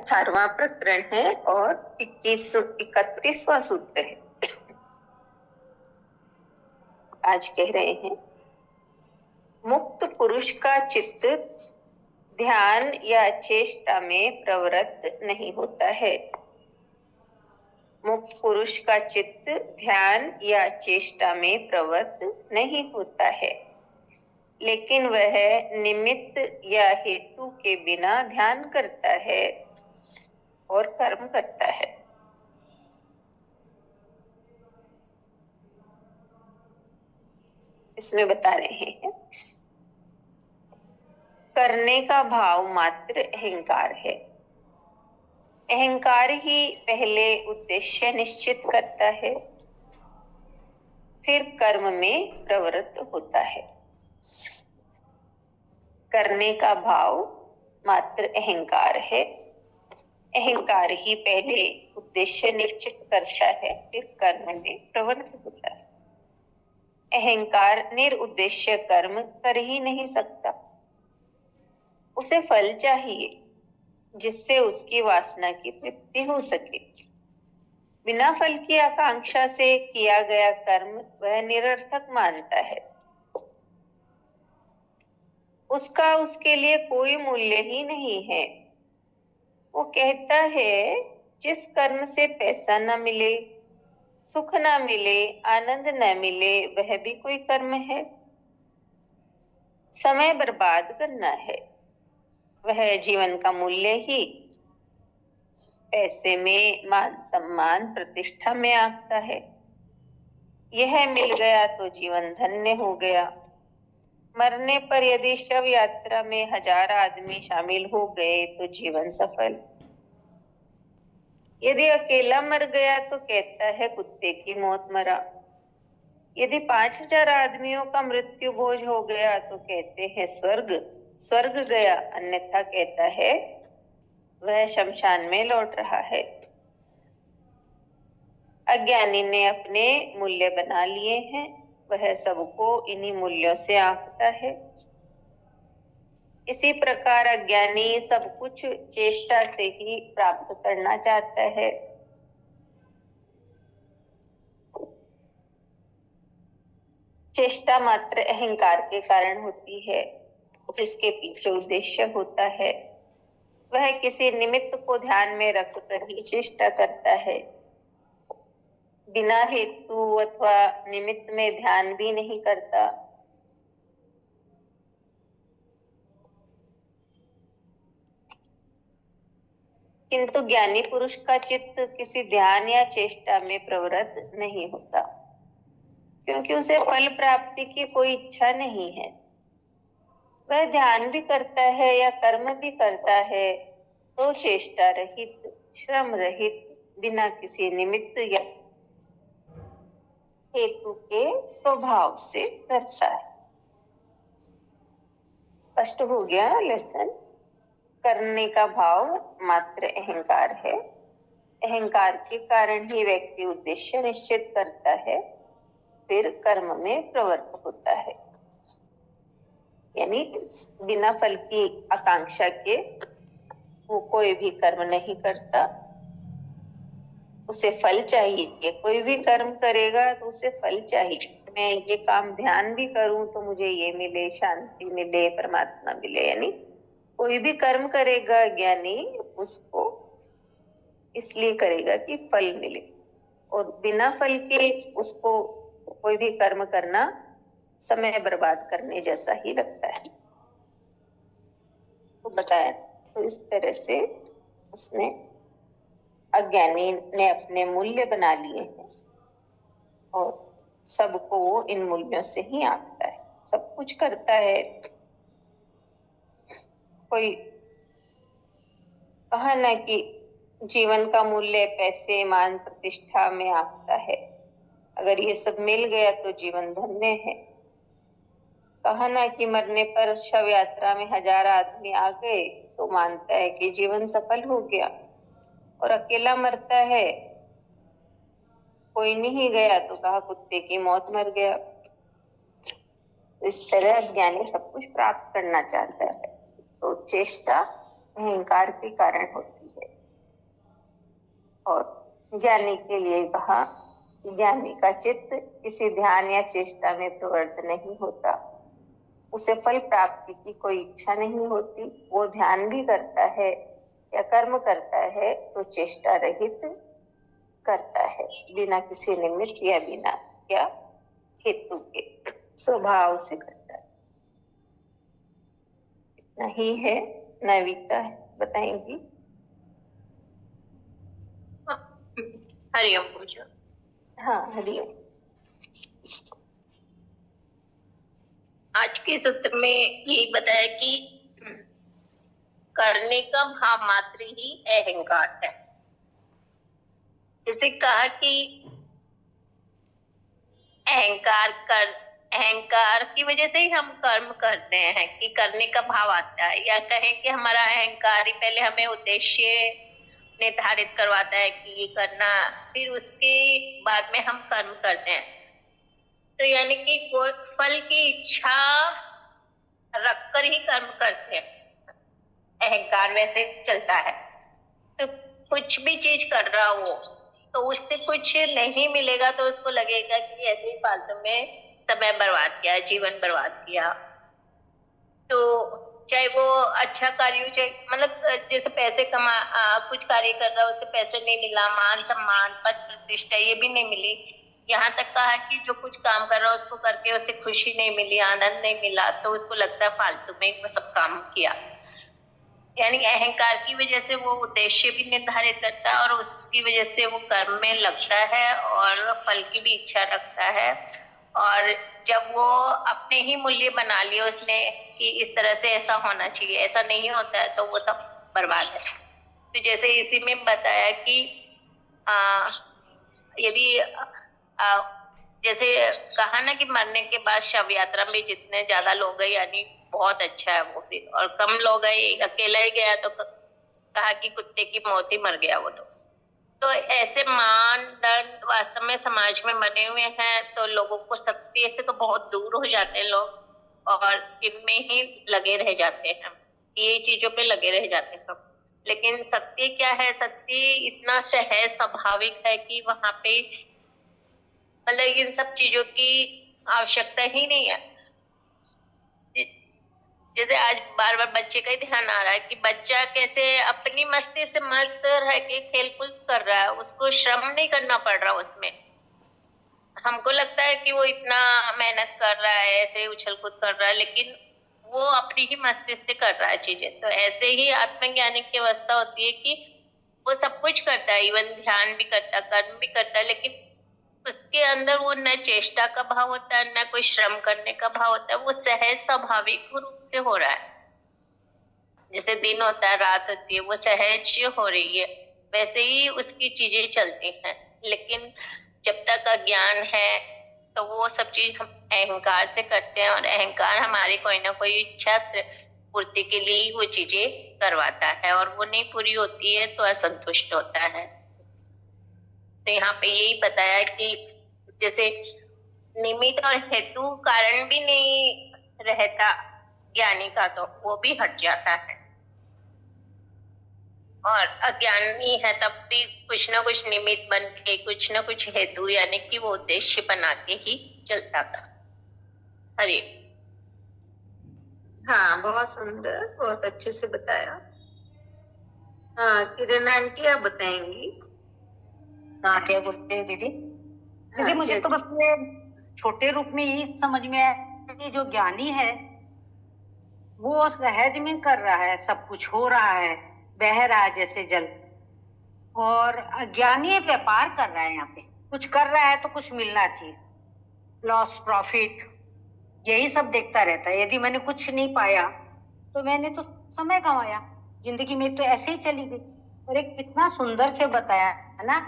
18वां प्रकरण है और 31वां सूत्र है। आज कह रहे हैं, मुक्त पुरुष का चित्त ध्यान या चेष्टा में प्रवृत्त नहीं होता है। मुक्त पुरुष का चित्त ध्यान या चेष्टा में प्रवृत्त नहीं होता है, लेकिन वह निमित्त या हेतु के बिना ध्यान करता है और कर्म करता है। इसमें बता रहे हैं, करने का भाव मात्र अहंकार है। अहंकार ही पहले उद्देश्य निश्चित करता है, फिर कर्म में प्रवृत्त होता है। करने का भाव मात्र अहंकार है। अहंकार ही पहले उद्देश्य निश्चित करता है, फिर कर्म में प्रवृत्त होता है। अहंकार निरुद्देश्य कर्म कर ही नहीं सकता। उसे फल चाहिए जिससे उसकी वासना की तृप्ति हो सके। बिना फल की आकांक्षा से किया गया कर्म वह निरर्थक मानता है। उसका उसके लिए कोई मूल्य ही नहीं है। वो कहता है, जिस कर्म से पैसा न मिले, सुख न मिले, आनंद न मिले, वह भी कोई कर्म है। समय बर्बाद करना है, वह जीवन का मूल्य ही पैसे में, मान सम्मान, प्रतिष्ठा में आंकता है। यह मिल गया तो जीवन धन्य हो गया। मरने पर यदि शव यात्रा में 1000 आदमी शामिल हो गए तो जीवन सफल। यदि अकेला मर गया तो कहता है कुत्ते की मौत मरा। यदि 5000 आदमियों का मृत्यु भोज हो गया तो कहते हैं स्वर्ग गया, अन्यथा कहता है वह शमशान में लौट रहा है। अज्ञानी ने अपने मूल्य बना लिए हैं, वह सबको इन्हीं मूल्यों से आंकता है। इसी प्रकार अज्ञानी सब कुछ चेष्टा से ही प्राप्त करना चाहता है। चेष्टा मात्र अहंकार के कारण होती है। जिसके पीछे उद्देश्य होता है, वह किसी निमित्त को ध्यान में रखकर ही चेष्टा करता है। बिना हेतु अथवा निमित्त में ध्यान भी नहीं करता। किंतु ज्ञानी पुरुष का चित्त किसी ध्यान या चेष्टा में प्रवृत्त नहीं होता, क्योंकि उसे फल प्राप्ति की कोई इच्छा नहीं है। वह ध्यान भी करता है या कर्म भी करता है तो चेष्टा रहित, श्रम रहित, बिना किसी निमित्त या हेतु के स्वभाव से करता है। स्पष्ट हो गया लेसन। करने का भाव मात्र अहंकार है। अहंकार के कारण ही व्यक्ति उद्देश्य निश्चित करता है, फिर कर्म में प्रवृत्त होता है। यानी बिना फल की आकांक्षा के वो कोई भी कर्म नहीं करता। उसे फल चाहिए। कोई भी कर्म करेगा तो उसे फल चाहिए। मैं ये काम ध्यान भी करूं तो मुझे ये मिले, शांति मिले, परमात्मा मिले। यानी कोई भी कर्म करेगा ज्ञानी, उसको इसलिए करेगा कि फल मिले, और बिना फल के उसको कोई भी कर्म करना समय बर्बाद करने जैसा ही लगता है। तो बताया, तो इस तरह से उसने, अज्ञानी ने अपने मूल्य बना लिए हैं और सबको वो इन मूल्यों से ही आंकता है। सब कुछ करता है। कोई कहा ना कि जीवन का मूल्य पैसे, मान, प्रतिष्ठा में आंकता है। अगर ये सब मिल गया तो जीवन धन्य है। कहा ना कि मरने पर शव यात्रा में 1000 आदमी आ गए तो मानता है कि जीवन सफल हो गया, और अकेला मरता है, कोई नहीं गया तो कहा कुत्ते की मौत मर गया। इस तरह ज्ञानी सब कुछ प्राप्त करना चाहता है, तो चेष्टा अहंकार के कारण होती है। और ज्ञानी के लिए कहा कि ज्ञानी का चित्त किसी ध्यान या चेष्टा में प्रवृत्त नहीं होता, उसे फल प्राप्ति की कोई इच्छा नहीं होती। वो ध्यान भी करता है या कर्म करता है तो चेष्टा रहित करता है, बिना किसी निमित्त या बिना क्या हेतु के स्वभाव से करता है। इतना ही है। नविता बताएंगी। हरिओम पूजा। हाँ, हरिओम। आज के सूत्र में यही बताया कि करने का भाव मात्र ही अहंकार है। जैसे कहा कि अहंकार की वजह से ही हम कर्म करते हैं, कि करने का भाव आता है, या कहें कि हमारा अहंकार ही पहले हमें उद्देश्य निर्धारित करवाता है कि ये करना, फिर उसके बाद में हम कर्म करते हैं। तो यानी कि कोई फल की इच्छा रखकर ही कर्म करते हैं, अहंकार वैसे चलता है। तो कुछ भी चीज कर रहा हो तो उससे कुछ नहीं मिलेगा तो उसको लगेगा कि ऐसे ही फालतू में समय बर्बाद किया, जीवन बर्बाद किया। तो चाहे वो अच्छा कार्य हो, चाहे मतलब जैसे पैसे कुछ कार्य कर रहा है, उससे पैसे नहीं मिला, मान सम्मान पद प्रतिष्ठा ये भी नहीं मिली, यहाँ तक कहा कि जो कुछ काम कर रहा है उसको करके उसे खुशी नहीं मिली, आनंद नहीं मिला, तो उसको लगता है फालतू में वो सब काम किया। यानी अहंकार की वजह से वो उद्देश्य भी निर्धारित करता है और उसकी वजह से वो कर्म में लगता है और फल की भी इच्छा रखता है। और जब वो अपने ही मूल्य बना लिया उसने कि इस तरह से ऐसा होना चाहिए, ऐसा नहीं होता है तो वो सब बर्बाद है। तो जैसे इसी में बताया कि यदि जैसे कहा ना कि मरने के बाद शव यात्रा में जितने ज्यादा लोग गए यानी बहुत अच्छा है वो, फिर और कम लोग गए, अकेला ही गया तो कहा कि कुत्ते की मौत ही मर गया वो। तो ऐसे मानदंड वास्तव में समाज में बने हुए हैं, तो लोगों को सत्य से तो बहुत दूर हो जाते हैं लोग और इनमें ही लगे रह जाते हैं, ये चीजों पे लगे रह जाते हैं सब। लेकिन सत्य क्या है? सत्य इतना सहज स्वाभाविक है कि वहां पे मतलब इन सब चीजों की आवश्यकता ही नहीं है। जैसे आज बार बार बच्चे का ही ध्यान आ रहा है कि बच्चा कैसे अपनी मस्ती से मस्त रह के खेल कूद कर रहा है, उसको श्रम नहीं करना पड़ रहा उसमें। हमको लगता है कि वो इतना मेहनत कर रहा है, ऐसे उछल कूद कर रहा है, लेकिन वो अपनी ही मस्ती से कर रहा है चीजें। तो ऐसे ही आत्मज्ञानी की अवस्था होती है कि वो सब कुछ करता है, इवन ध्यान भी करता है, कर्म भी करता है, लेकिन उसके अंदर वो न चेष्टा का भाव होता है, न कोई श्रम करने का भाव होता है, वो सहज स्वाभाविक रूप से हो रहा है। जैसे दिन होता है, रात होती है, वो सहज हो रही है, वैसे ही उसकी चीजें चलती हैं। लेकिन जब तक अज्ञान है तो वो सब चीज हम अहंकार से करते हैं और अहंकार हमारी कोई ना कोई इच्छा पूर्ति के लिए ही वो चीजें करवाता है और वो नहीं पूरी होती है तो असंतुष्ट होता है। तो यहाँ पे यही बताया कि जैसे निमित्त और हेतु कारण भी नहीं रहता ज्ञानी का, तो वो भी हट जाता है। और अज्ञानी है तब भी कुछ ना कुछ निमित्त बन के, कुछ ना कुछ हेतु यानी कि वो उद्देश्य बना के ही चलता था। हरे। हाँ, बहुत सुंदर, बहुत अच्छे से बताया। हाँ, किरण आंटी आप बताएंगी। हाँ, क्या बोलते हैं दीदी? दीदी मुझे तो बस छोटे रूप में यही समझ में आया कि जो ज्ञानी है वो सहज में कर रहा है, सब कुछ हो रहा है, बह रहा है जैसे जल, और अज्ञानी व्यापार कर रहा है, यहाँ पे कुछ कर रहा है तो कुछ मिलना चाहिए, लॉस प्रॉफिट यही सब देखता रहता है। यदि मैंने कुछ नहीं पाया तो मैंने तो समय गंवाया, जिंदगी में तो ऐसे ही चली गई। और एक कितना सुंदर से बताया है ना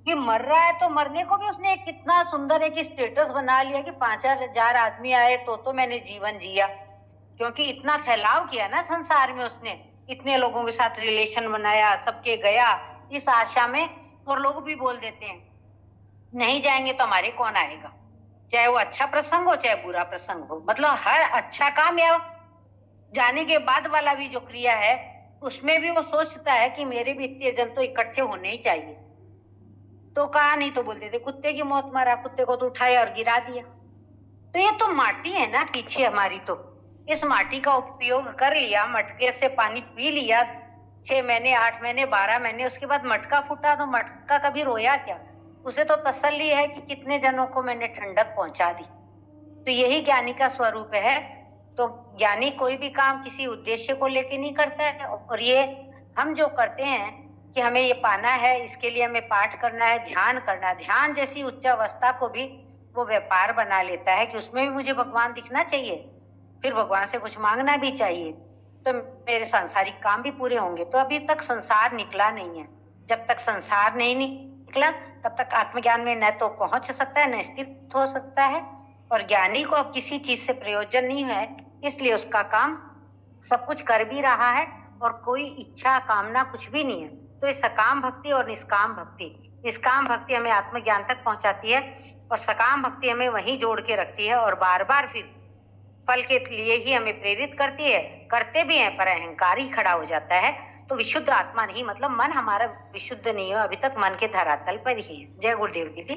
कि मर रहा है तो मरने को भी उसने एक कितना सुंदर एक स्टेटस बना लिया कि 5,000 आदमी आए तो मैंने जीवन जिया, क्योंकि इतना फैलाव किया ना संसार में उसने, इतने लोगों के साथ रिलेशन बनाया, सबके गया इस आशा में। और लोग भी बोल देते हैं नहीं जाएंगे तो हमारे कौन आएगा, चाहे वो अच्छा प्रसंग हो चाहे बुरा प्रसंग हो। मतलब हर अच्छा काम या जाने के बाद वाला भी जो क्रिया है उसमें भी वो सोचता है कि मेरे भी इतने जन तो इकट्ठे होने ही चाहिए, तो कहा, नहीं तो बोलते थे कुत्ते की मौत मरा, कुत्ते को तो उठाया और गिरा दिया। तो ये तो माटी है ना पीछे हमारी, तो इस माटी का उपयोग कर लिया, मटके से पानी पी लिया 6 महीने 8 महीने 12 महीने, उसके बाद मटका फूटा तो मटका कभी रोया क्या? उसे तो तसल्ली है कि कितने जनों को मैंने ठंडक पहुंचा दी। तो यही ज्ञानी का स्वरूप है। तो ज्ञानी कोई भी काम किसी उद्देश्य को लेके नहीं करता है। और ये हम जो करते हैं कि हमें ये पाना है, इसके लिए हमें पाठ करना है, ध्यान करना है, ध्यान जैसी उच्च अवस्था को भी वो व्यापार बना लेता है कि उसमें भी मुझे भगवान दिखना चाहिए, फिर भगवान से कुछ मांगना भी चाहिए, तो मेरे सांसारिक काम भी पूरे होंगे। तो अभी तक संसार निकला नहीं है। जब तक संसार नहीं निकला तब तक आत्मज्ञान में न तो पहुंच सकता है, न स्थित हो सकता है। और ज्ञानी को अब किसी चीज से प्रयोजन नहीं है, इसलिए उसका काम सब कुछ कर भी रहा है और कोई इच्छा कामना कुछ भी नहीं है। तो ये सकाम भक्ति और निष्काम भक्ति, निष्काम भक्ति हमें आत्मज्ञान तक पहुंचाती है और सकाम भक्ति हमें वहीं जोड़ के रखती है और बार बार फिर फल के लिए ही हमें प्रेरित करती है। करते भी हैं पर अहंकार ही खड़ा हो जाता है। तो विशुद्ध आत्मा नहीं, मतलब मन हमारा विशुद्ध नहीं है, अभी तक मन के धरातल पर ही है। जय गुरुदेव दीदी।